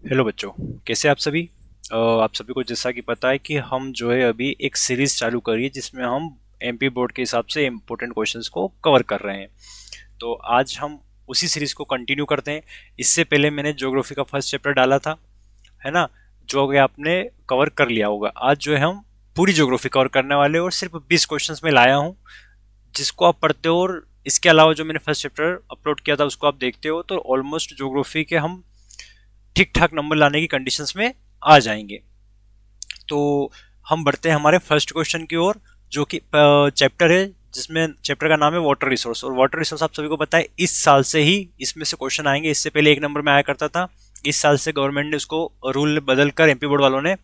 Hello बच्चों, कैसे आप सभी। आप सभी को जैसा कि पता है कि हम जो है अभी एक सीरीज चालू करी है जिसमें हम एमपी बोर्ड के हिसाब से इम्पोर्टेंट क्वेश्चंस को कवर कर रहे हैं। तो आज हम उसी सीरीज को कंटिन्यू करते हैं। इससे पहले मैंने ज्योग्राफी का फर्स्ट चैप्टर डाला था, है ना, जो कि आपने कवर कर लिया होगा। आज जो है हम पूरी ज्योग्राफी कवर करने वाले हैं और सिर्फ 20 क्वेश्चंस में लाया हूँ, जिसको आप पढ़ते हो और इसके अलावा जो मैंने फर्स्ट चैप्टर अपलोड किया था उसको आप देखते हो तो ऑलमोस्ट ज्योग्राफी के हम ठीक ठाक नंबर लाने की कंडीशंस में आ जाएंगे। तो हम बढ़ते हैं हमारे फर्स्ट क्वेश्चन की ओर, जो कि चैप्टर है जिसमें चैप्टर का नाम है वाटर रिसोर्स। और वाटर रिसोर्स आप सभी को पता है इस साल से ही इसमें से क्वेश्चन आएंगे। इससे पहले 1 नंबर में आया करता था, इस साल से गवर्नमेंट ने उसको रूल बदल कर एमपी बोर्ड वालों ने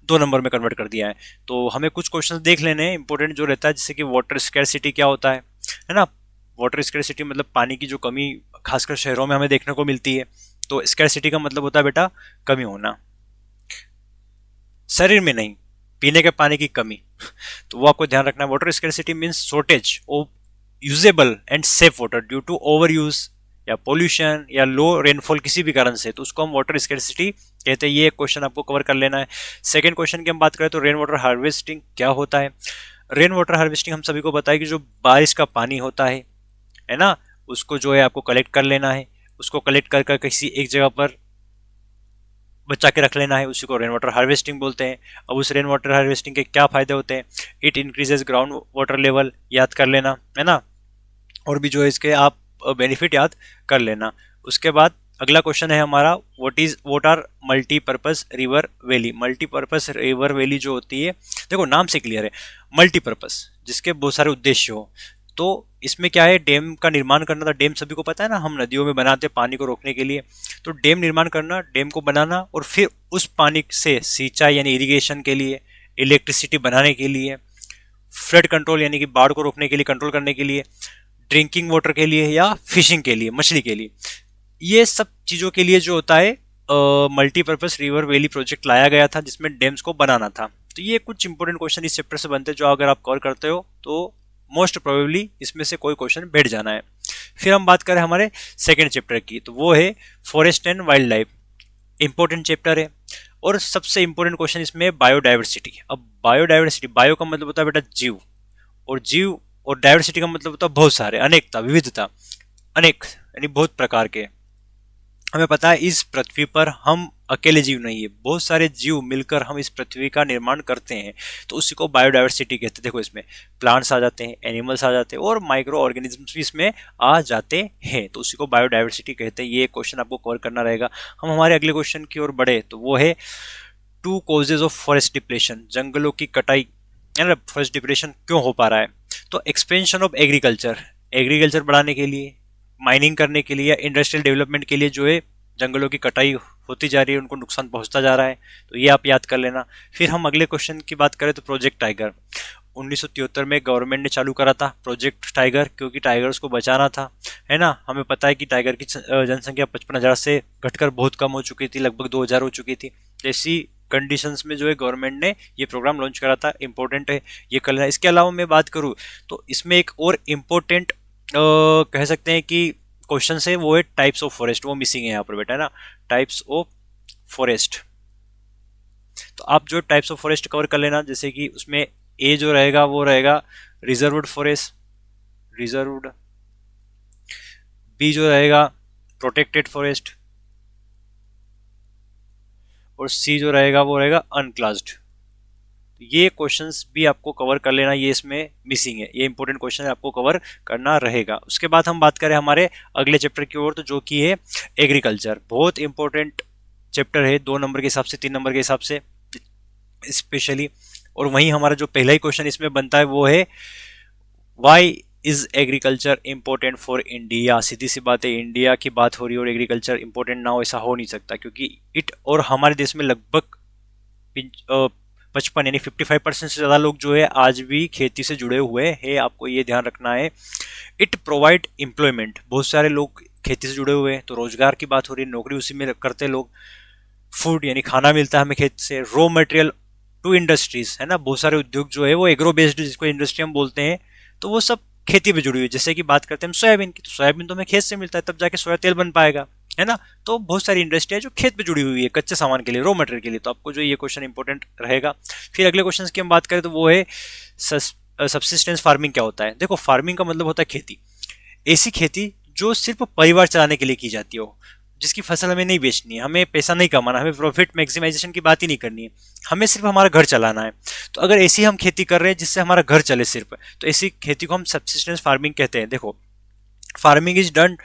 2 नंबर में कन्वर्ट कर दिया है। तो हमें कुछ क्वेश्चन देख लेने हैं इंपॉर्टेंट जो रहता है, जैसे कि वाटर स्कैरसिटी क्या होता है ना। वाटर स्कैरसिटी मतलब पानी की जो कमी खासकर शहरों में हमें देखने को मिलती है। तो स्कैरसिटी का मतलब होता है बेटा कमी होना, शरीर में नहीं, पीने के पानी की कमी। तो वो आपको ध्यान रखना है। Water scarcity means shortage of usable and safe water due to over use या पोल्यूशन या लो रेनफॉल किसी भी कारण से, तो उसको हम वाटर स्कैरसिटी कहते हैं। ये एक क्वेश्चन आपको कवर कर लेना है। सेकंड क्वेश्चन की हम बात करें तो रेन वाटर हार्वेस्टिंग क्या होता है। रेन वाटर हार्वेस्टिंग हम सभी को पता है कि जो बारिश का पानी होता है ना, उसको जो है आपको कलेक्ट कर लेना है। उसको कलेक्ट कर कर किसी एक जगह पर बचा के रख लेना है, उसी को रेन वाटर हार्वेस्टिंग बोलते हैं। अब उस रेन वाटर हार्वेस्टिंग के क्या फायदे होते हैं। It increases ground water level, याद कर लेना है ना। और भी जो है इसके आप बेनिफिट याद कर लेना। उसके बाद अगला क्वेश्चन है हमारा, what are multipurpose river valley. Multipurpose river valley जो होती है, देखो नाम से क्लियर है, मल्टीपर्पज जिसके बहुत सारे उद्देश्य हो। तो इसमें क्या है, डैम का निर्माण करना था। डैम सभी को पता है ना, हम नदियों में बनाते हैं पानी को रोकने के लिए। तो डैम निर्माण करना, डैम को बनाना और फिर उस पानी से सिंचाई यानी इरिगेशन के लिए, इलेक्ट्रिसिटी बनाने के लिए, फ्लड कंट्रोल यानी कि बाढ़ को रोकने के लिए, कंट्रोल करने के लिए, ड्रिंकिंग वाटर के लिए या फिशिंग के लिए, मछली के लिए, ये सब चीज़ों के लिए जो होता है मल्टीपर्पज रिवर वैली प्रोजेक्ट लाया गया था जिसमें डैम्स को बनाना था। तो ये कुछ इंपॉर्टेंट क्वेश्चन इस चैप्टर से बनते हैं जो अगर आप कवर करते हो तो मोस्ट प्रोबेबली इसमें से कोई क्वेश्चन बैठ जाना है। फिर हम बात करें हमारे सेकेंड चैप्टर की, तो वो है forest and wild life. Important chapter है और सबसे इंपॉर्टेंट क्वेश्चन इसमें बायोडाइवर्सिटी। अब बायोडाइवर्सिटी, बायो का मतलब होता है बेटा जीव, और जीव और डाइवर्सिटी का मतलब होता है बहुत सारे, अनेकता, विविधता, अनेक यानी बहुत प्रकार के। हमें पता है इस पृथ्वी पर हम अकेले जीव नहीं है, बहुत सारे जीव मिलकर हम इस पृथ्वी का निर्माण करते हैं। तो उसी को बायोडाइवर्सिटी कहते हैं। देखो इसमें प्लांट्स आ जाते हैं, एनिमल्स आ जाते हैं और माइक्रो ऑर्गेनिजम्स भी इसमें आ जाते हैं। तो उसी को बायोडाइवर्सिटी कहते हैं। ये क्वेश्चन आपको कवर करना रहेगा। हम हमारे अगले क्वेश्चन की ओर बढ़े तो वो है two causes of forest depletion. जंगलों की कटाई है ना, फॉरेस्ट डिप्लेशन क्यों हो पा रहा है। तो एक्सपेंशन ऑफ एग्रीकल्चर, एग्रीकल्चर बढ़ाने के लिए, माइनिंग करने के लिए या इंडस्ट्रियल डेवलपमेंट के लिए जो है जंगलों की कटाई होती जा रही है, उनको नुकसान पहुंचता जा रहा है। तो ये आप याद कर लेना। फिर हम अगले क्वेश्चन की बात करें तो प्रोजेक्ट टाइगर 1973 में गवर्नमेंट ने चालू करा था प्रोजेक्ट टाइगर, क्योंकि टाइगर्स को बचाना था, है ना। हमें पता है कि टाइगर की जनसंख्या 55,000 से घटकर बहुत कम हो चुकी थी, लगभग 2,000 हो चुकी थी। ऐसी कंडीशंस में जो है गवर्नमेंट ने ये प्रोग्राम लॉन्च करा था। इंपॉर्टेंट है ये कर लेना। इसके अलावा मैं बात करूँ तो इसमें एक और इम्पोर्टेंट कह सकते हैं कि क्वेश्चन है, वो है टाइप्स ऑफ फॉरेस्ट। वो मिसिंग है यहाँ पर बेटा, है ना, टाइप्स ऑफ फॉरेस्ट। तो आप जो टाइप्स ऑफ फॉरेस्ट कवर कर लेना, जैसे कि उसमें ए जो रहेगा वो रहेगा रिजर्व्ड फॉरेस्ट, रिजर्व्ड। बी जो रहेगा प्रोटेक्टेड फॉरेस्ट, और सी जो रहेगा वो रहेगा अनक्लास्ड। ये क्वेश्चंस भी आपको कवर कर लेना, ये इसमें मिसिंग है, ये इंपॉर्टेंट क्वेश्चन आपको कवर करना रहेगा। उसके बाद हम बात करें हमारे अगले चैप्टर की ओर, तो जो कि है एग्रीकल्चर। बहुत इंपॉर्टेंट चैप्टर है, 2 नंबर के हिसाब से, 3 नंबर के हिसाब से स्पेशली। और वहीं हमारा जो पहला ही क्वेश्चन इसमें बनता है वो है why is agriculture important for India. सीधी सी बात है, इंडिया की बात हो रही है और एग्रीकल्चर इंपॉर्टेंट ना हो, ऐसा हो नहीं सकता, क्योंकि इट और हमारे देश में लगभग 55 यानी 55% से ज़्यादा लोग जो है आज भी खेती से जुड़े हुए हैं। आपको ये ध्यान रखना है। इट प्रोवाइड एम्प्लॉयमेंट, बहुत सारे लोग खेती से जुड़े हुए हैं, तो रोजगार की बात हो रही है, नौकरी उसी में करते हैं लोग। फूड यानी खाना मिलता है हमें खेत से। रॉ मटेरियल टू इंडस्ट्रीज, है ना, बहुत सारे उद्योग जो है वो एग्रो बेस्ड जिसको इंडस्ट्री हम बोलते हैं, तो वो सब खेती पे जुड़ी हुई है। जैसे कि बात करते हैं हम सोयाबीन की, तो सोयाबीन तो हमें खेत से मिलता है, तब जाके सोया तेल बन पाएगा। है ना। तो बहुत सारी इंडस्ट्री है जो खेत पे जुड़ी हुई है कच्चे सामान के लिए, रॉ मटेरियल के लिए, तो आपको जो ये क्वेश्चन इंपॉर्टेंट रहेगा। फिर अगले क्वेश्चन की हम बात करें तो वो है सब्सिस्टेंस फार्मिंग क्या होता है। देखो फार्मिंग का मतलब होता है खेती, ऐसी खेती जो सिर्फ परिवार चलाने के लिए की जाती हो, जिसकी फसल हमें नहीं बेचनी है, हमें पैसा नहीं कमाना, हमें प्रॉफिट मैक्सिमाइजेशन की बात ही नहीं करनी है, हमें सिर्फ हमारा घर चलाना है। तो अगर ऐसी हम खेती कर रहे हैं जिससे हमारा घर चले सिर्फ, तो ऐसी खेती को हम सब्सिस्टेंस फार्मिंग कहते हैं। देखो farming is done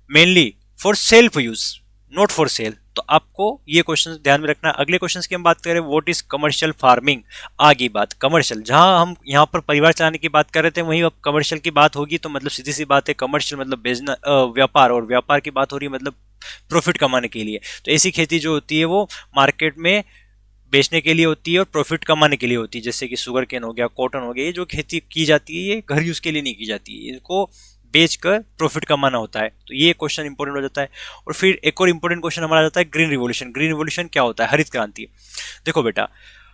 mainly for self use, not for sale. तो आपको ये क्वेश्चन ध्यान में रखना। अगले क्वेश्चन की हम बात करें, व्हाट इज कमर्शियल फार्मिंग। आ गई बात कमर्शियल, जहां हम यहाँ पर परिवार चलाने की बात कर रहे थे वहीं अब कमर्शियल की बात होगी, तो मतलब सीधी सी बात है कमर्शियल मतलब बिजनेस, व्यापार, और व्यापार की बात हो रही है मतलब प्रॉफिट कमाने के लिए। तो ऐसी खेती जो होती है वो मार्केट में बेचने के लिए होती है और प्रॉफिट कमाने के लिए होती है, जैसे कि शुगर केन हो गया, कॉटन हो गया, ये जो खेती की जाती है ये घर यूज के लिए नहीं की जाती है, इनको बेचकर प्रॉफिट कमाना होता है। तो ये क्वेश्चन इंपॉर्टेंट हो जाता है। और फिर एक और इंपॉर्टेंट क्वेश्चन हमारा जाता है ग्रीन रिवॉल्यूशन। ग्रीन रिवॉल्यूशन क्या होता है, हरित क्रांति। देखो बेटा,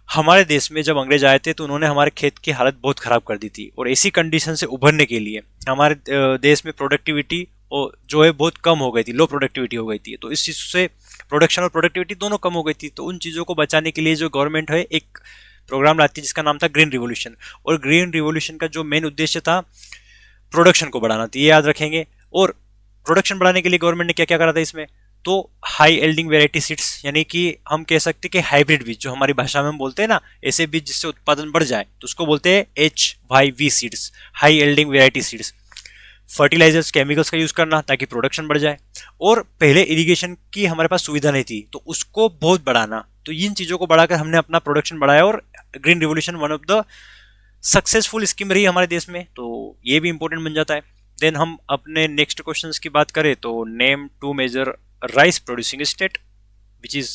हमारे देश में जब अंग्रेज आए थे तो उन्होंने हमारे खेत की हालत बहुत खराब कर दी थी, और ऐसी कंडीशन से उभरने के लिए हमारे देश में प्रोडक्टिविटी जो है बहुत कम हो गई थी, लो प्रोडक्टिविटी हो गई थी। तो इस चीज से प्रोडक्शन और प्रोडक्टिविटी दोनों कम हो गई थी। तो उन चीज़ों को बचाने के लिए जो गवर्नमेंट है एक प्रोग्राम लाती है जिसका नाम था ग्रीन रिवॉल्यूशन। और ग्रीन रिवॉल्यूशन का जो मेन उद्देश्य था प्रोडक्शन को बढ़ाना, तो ये याद रखेंगे। और प्रोडक्शन बढ़ाने के लिए गवर्नमेंट ने क्या क्या करा था इसमें, तो हाई एल्डिंग वेराइटी सीड्स, यानी कि हम कह सकते हैं कि हाइब्रिड बीज, जो हमारी भाषा में हम बोलते हैं ना, ऐसे बीज जिससे उत्पादन बढ़ जाए, तो उसको बोलते हैं HYV seeds, high yielding variety seeds. Fertilisers, chemicals का यूज करना ताकि प्रोडक्शन बढ़ जाए। और पहले इरिगेशन की हमारे पास सुविधा नहीं थी तो उसको बहुत बढ़ाना। तो इन चीजों को बढ़ाकर हमने अपना प्रोडक्शन बढ़ाया, और green revolution one of the successful scheme रही हमारे देश में, तो ये भी इंपॉर्टेंट बन जाता है। देन हम अपने नेक्स्ट क्वेश्चन की बात करें तो name two major rice producing state which is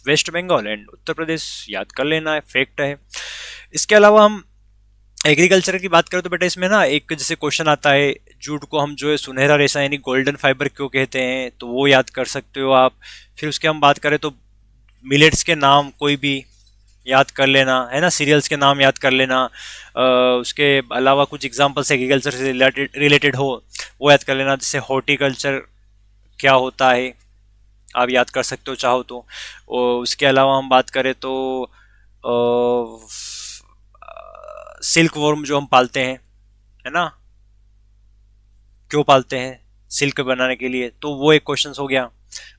West Bengal and Uttar Pradesh, याद कर लेना है, फैक्ट है। इसके अलावा हम एग्रीकल्चर की बात करें तो बेटा इसमें ना एक जैसे क्वेश्चन आता है, जूट को हम जो है सुनहरा रेशा यानी गोल्डन फाइबर क्यों कहते हैं, तो वो याद कर सकते हो आप। फिर उसके हम बात करें तो मिलेट्स के नाम कोई भी याद कर लेना है ना, सीरियल्स के नाम याद कर लेना। उसके अलावा कुछ एग्जांपल्स एग्रीकल्चर से रिलेटेड हो वो याद कर लेना, जैसे हॉर्टिकल्चर क्या होता है आप याद कर सकते हो चाहो तो। और उसके अलावा हम बात करें तो सिल्क वर्म जो हम पालते हैं, है ना, क्यों पालते हैं, सिल्क बनाने के लिए, तो वो एक क्वेश्चन हो गया,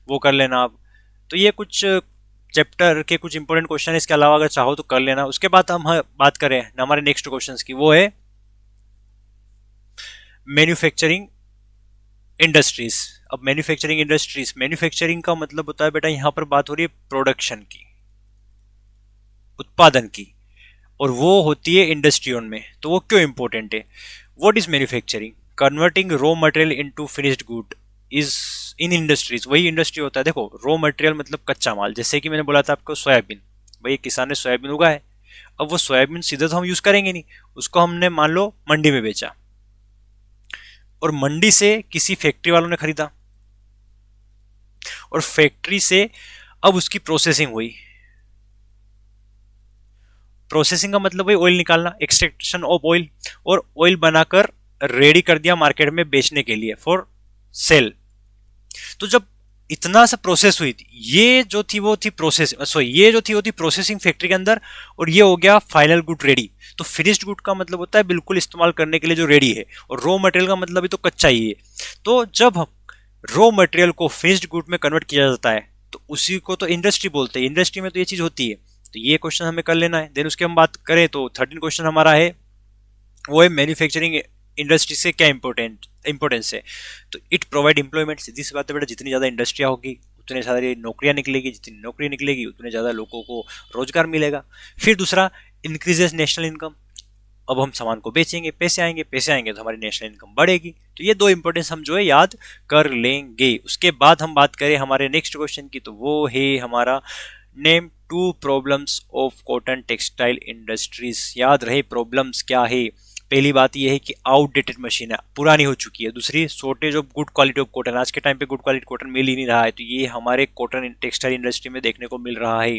वो कर लेना आप। तो ये कुछ चैप्टर के कुछ इंपॉर्टेंट क्वेश्चन है, इसके अलावा अगर चाहो तो कर लेना। उसके बाद हम बात करें हमारे नेक्स्ट क्वेश्चन की, वो है मैन्युफैक्चरिंग इंडस्ट्रीज। अब मैन्युफैक्चरिंग इंडस्ट्रीज, मैन्युफैक्चरिंग का मतलब होता है बेटा यहाँ पर बात हो रही है प्रोडक्शन की, उत्पादन की, और वो होती है इंडस्ट्रियों में। तो वो क्यों इंपॉर्टेंट है, what is manufacturing, converting raw material into finished good is in industries. वही इंडस्ट्री होता है। देखो रॉ मटेरियल मतलब कच्चा माल, जैसे कि मैंने बोला था आपको सोयाबीन, भाई किसान ने सोयाबीन उगा है, अब वो सोयाबीन सीधे तो हम यूज करेंगे नहीं, उसको हमने मान लो मंडी में बेचा, और मंडी से किसी फैक्ट्री वालों ने खरीदा, और फैक्ट्री से अब उसकी प्रोसेसिंग हुई। प्रोसेसिंग का मतलब है ऑयल निकालना, एक्सट्रैक्शन ऑफ ऑयल, और ऑयल बनाकर रेडी कर दिया मार्केट में बेचने के लिए फॉर सेल। तो जब इतना सा प्रोसेस हुई थी, ये जो थी वो थी प्रोसेस, सॉरी ये जो थी वो थी प्रोसेसिंग फैक्ट्री के अंदर, और ये हो गया फाइनल गुड रेडी। तो फिनिश्ड गुड का मतलब होता है बिल्कुल इस्तेमाल करने के लिए जो रेडी है, और रॉ मटेरियल का मतलब भी तो कच्चा ही है। तो जब रॉ मटेरियल को फिनिश्ड गुड में कन्वर्ट किया जाता है तो उसी को तो इंडस्ट्री बोलते हैं, इंडस्ट्री में तो ये चीज होती है। तो ये क्वेश्चन हमें कर लेना है। देन उसके हम बात करें तो 13 क्वेश्चन हमारा है वो है मैन्युफैक्चरिंग इंडस्ट्री से क्या इंपॉर्टेंस है। तो इट प्रोवाइड एम्प्लॉयमेंट, सीधी सी बात है बेटा, जितनी ज़्यादा इंडस्ट्रियाँ होगी उतने सारी नौकरियाँ निकलेगी, जितनी नौकरी निकलेगी उतने ज़्यादा लोगों को रोजगार मिलेगा। फिर दूसरा इंक्रीजेस नेशनल इनकम, अब हम सामान को बेचेंगे, पैसे आएंगे, पैसे आएंगे तो हमारी नेशनल इनकम बढ़ेगी। तो ये दो इंपॉर्टेंस हम जो है याद कर लेंगे। उसके बाद हम बात करें हमारे नेक्स्ट क्वेश्चन की, तो वो है हमारा name two problems of cotton textile industries. याद रहे प्रॉब्लम्स क्या है। पहली बात यह है कि आउटडेटेड मशीन है, पुरानी हो चुकी है। दूसरी shortage of good quality of cotton, आज के टाइम पे गुड क्वालिटी कॉटन मिल ही नहीं रहा है, तो ये हमारे कॉटन टेक्सटाइल इंडस्ट्री में देखने को मिल रहा है।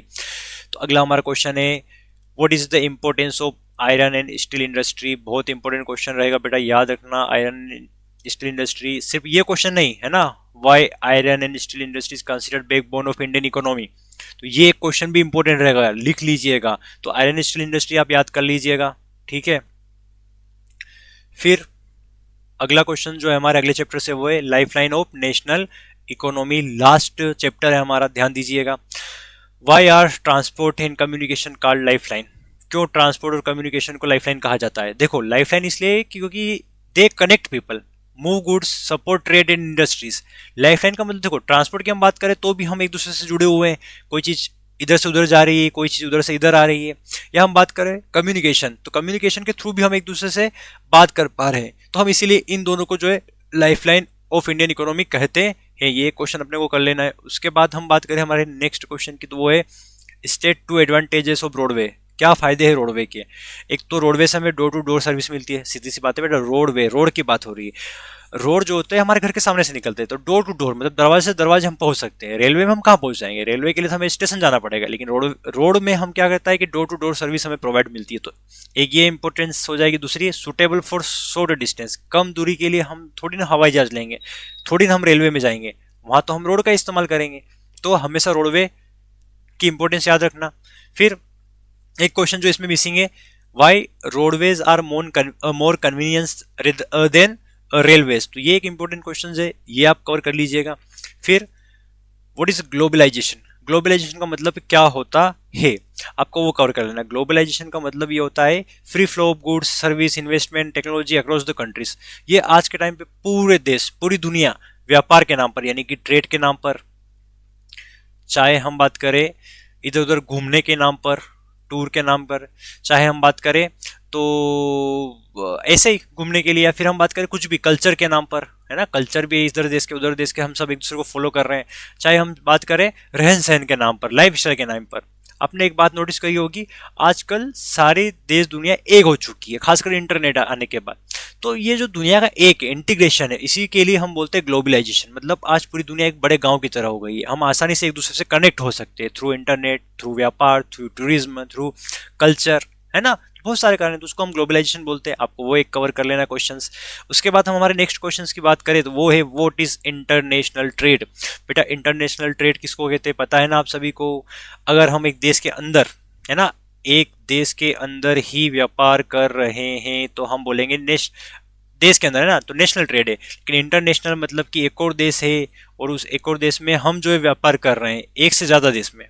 तो अगला हमारा क्वेश्चन है what is the importance of iron and steel industry. बहुत इंपॉर्टेंट क्वेश्चन रहेगा बेटा, याद रखना। आयरन स्टील इंडस्ट्री सिर्फ ये क्वेश्चन नहीं है ना, why iron and steel industries considered backbone of Indian economy. तो ये क्वेश्चन भी इंपॉर्टेंट रहेगा, लिख लीजिएगा। तो आयरन स्टील इंडस्ट्री आप याद कर लीजिएगा, ठीक है। फिर अगला क्वेश्चन जो है हमारे अगले चैप्टर से वो है life line of national economy. Last chapter है हमारा, ध्यान दीजिएगा। Why are transport and communication called life line? क्यों ट्रांसपोर्ट और कम्युनिकेशन को लाइफ लाइन कहा जाता है? देखो, लाइफ लाइन इसलिए क्योंकि they connect people, move goods, support trade and industries. Life line का मतलब देखो, ट्रांसपोर्ट की हम बात करें तो भी हम एक दूसरे से जुड़े हुए हैं, कोई चीज इधर से उधर जा रही है, कोई चीज उधर से इधर आ रही है। या हम बात करें कम्युनिकेशन, तो कम्युनिकेशन के थ्रू भी हम एक दूसरे से बात कर पा रहे हैं। तो हम इसीलिए इन दोनों को जो है life line of Indian economy कहते हैं। ये क्वेश्चन अपने को कर लेना है। उसके बाद हम बात करें हमारे नेक्स्ट क्वेश्चन की, तो वो है state two advantages of roadway. क्या फायदे हैं रोडवे के? एक तो रोडवे से हमें डोर टू डोर सर्विस मिलती है, सीधी सी बात है बेटा, रोडवे, रोड की बात हो रही है। रोड जो होते हैं हमारे घर के सामने से निकलते हैं, तो डोर टू डोर मतलब दरवाजे से दरवाजे हम पहुंच सकते हैं। रेलवे में हम कहाँ पहुंच जाएंगे? रेलवे के लिए तो हमें स्टेशन जाना पड़ेगा, लेकिन रोड में हम क्या करता है कि डोर टू डोर सर्विस हमें प्रोवाइड मिलती है। तो एक ये इंपॉर्टेंस हो जाएगी। दूसरी है सुटेबल फॉर शॉर्ट डिस्टेंस। कम दूरी के लिए हम थोड़ी ना हवाई जहाज लेंगे, थोड़ी ना हम रेलवे में जाएंगे, वहां तो हम रोड का इस्तेमाल करेंगे। तो हमेशा रोडवे की इंपॉर्टेंस याद रखना। फिर एक क्वेश्चन जो इसमें मिसिंग है, why roadways are more convenience than railways. तो ये एक इंपॉर्टेंट क्वेश्चन है, ये आप कवर कर लीजिएगा। फिर व्हाट इज ग्लोबलाइजेशन? ग्लोबलाइजेशन का मतलब क्या होता है, आपको वो कवर कर लेना। ग्लोबलाइजेशन का मतलब ये होता है free flow of goods, service, investment, technology across the countries. ये आज के टाइम पे पूरे देश, पूरी दुनिया व्यापार के नाम पर, यानी कि ट्रेड के नाम पर, चाहे हम बात करें इधर उधर घूमने के नाम पर, टूर के नाम पर, चाहे हम बात करें तो ऐसे ही घूमने के लिए, या फिर हम बात करें कुछ भी कल्चर के नाम पर, है ना, कल्चर भी इधर देश के उधर देश के, हम सब एक दूसरे को फॉलो कर रहे हैं। चाहे हम बात करें रहन सहन के नाम पर, लाइफ स्टाइल के नाम पर। आपने एक बात नोटिस करी होगी, आजकल सारे देश दुनिया एक हो चुकी है, खासकर इंटरनेट आने के बाद। तो ये जो दुनिया का एक इंटीग्रेशन है, इसी के लिए हम बोलते हैं ग्लोबलाइजेशन। मतलब आज पूरी दुनिया एक बड़े गांव की तरह हो गई है, हम आसानी से एक दूसरे से कनेक्ट हो सकते हैं थ्रू इंटरनेट, थ्रू व्यापार, थ्रू टूरिज्म, थ्रू कल्चर, है ना। बहुत सारे कारण है, तो उसको हम ग्लोबलाइजेशन बोलते हैं। आपको वो एक कवर कर लेना क्वेश्चंस। उसके बाद हम हमारे नेक्स्ट क्वेश्चंस की बात करें तो वो है व्हाट इज इंटरनेशनल ट्रेड। बेटा, इंटरनेशनल ट्रेड किसको कहते हैं पता है ना आप सभी को? अगर हम एक देश के अंदर, है ना, एक देश के अंदर ही व्यापार कर रहे हैं तो हम बोलेंगे देश के अंदर, है ना, तो नेशनल ट्रेड है। लेकिन इंटरनेशनल मतलब कि एक और देश है और उस एक और देश में हम जो है व्यापार कर रहे हैं एक से ज्यादा देश में,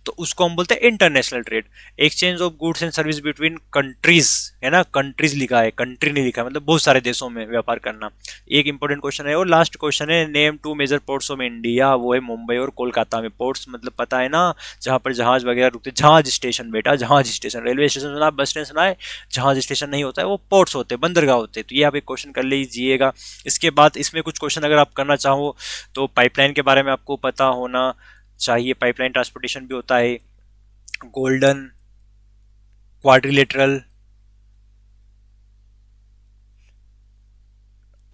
तो उसको हम बोलते हैं international trade. Exchange of goods and service between countries, है ना, कंट्रीज लिखा है, कंट्री नहीं लिखा है, मतलब बहुत सारे देशों में व्यापार करना। एक इंपॉर्टेंट क्वेश्चन है। और लास्ट क्वेश्चन है, name two major ports of India. वो है मुंबई और कोलकाता में। पोर्ट्स मतलब पता है ना, जहां पर जहाज वगैरह रुकते, जहाज स्टेशन बेटा, जहाज स्टेशन। रेलवे स्टेशन सुना, बस स्टेशन सुना है, जहाज स्टेशन नहीं होता है, वो पोर्ट्स होते हैं, बंदरगाह होते हैं। तो ये आप एक क्वेश्चन कर लीजिएगा। इसके बाद इसमें कुछ क्वेश्चन अगर आप करना चाहो तो पाइपलाइन के बारे में आपको पता होना चाहिए। पाइपलाइन ट्रांसपोर्टेशन भी होता है, गोल्डन, क्वाड्रिलेटरल,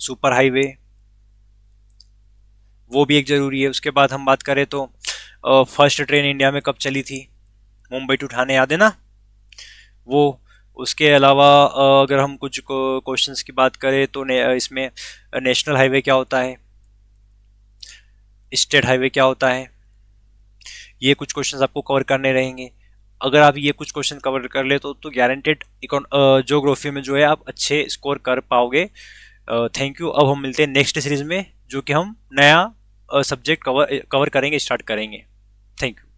सुपर हाईवे, वो भी एक जरूरी है। उसके बाद हम बात करें तो फर्स्ट ट्रेन इंडिया में कब चली थी, मुंबई टू ठाणे, याद है ना वो। उसके अलावा अगर हम कुछ क्वेश्चंस की बात करें तो इसमें नेशनल हाईवे क्या होता है, स्टेट हाईवे क्या होता है, ये कुछ क्वेश्चंस आपको कवर करने रहेंगे। अगर आप ये कुछ क्वेश्चन कवर कर ले तो गारंटेड ज्योग्राफी में जो है आप अच्छे स्कोर कर पाओगे। Thank you. अब हम मिलते हैं नेक्स्ट सीरीज में, जो कि हम नया सब्जेक्ट कवर करेंगे, स्टार्ट करेंगे। Thank you.